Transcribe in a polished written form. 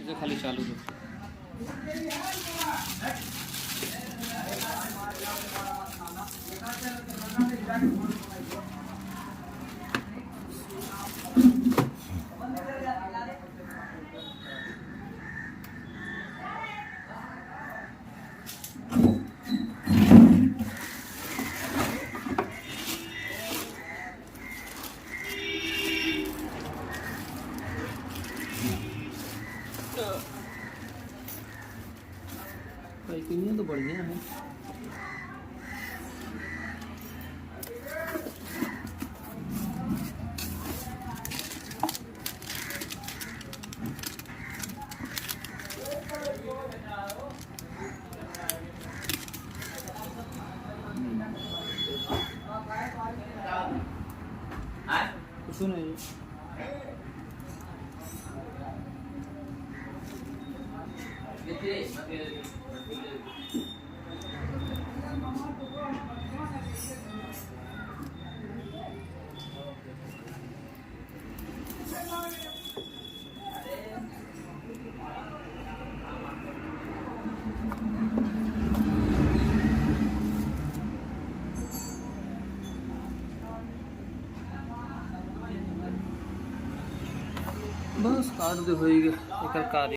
इसे खाली चालू रखो। पाइपिंग तो बढ़िया है। कुछ नहीं बस काट दे हो गया एक कार्य।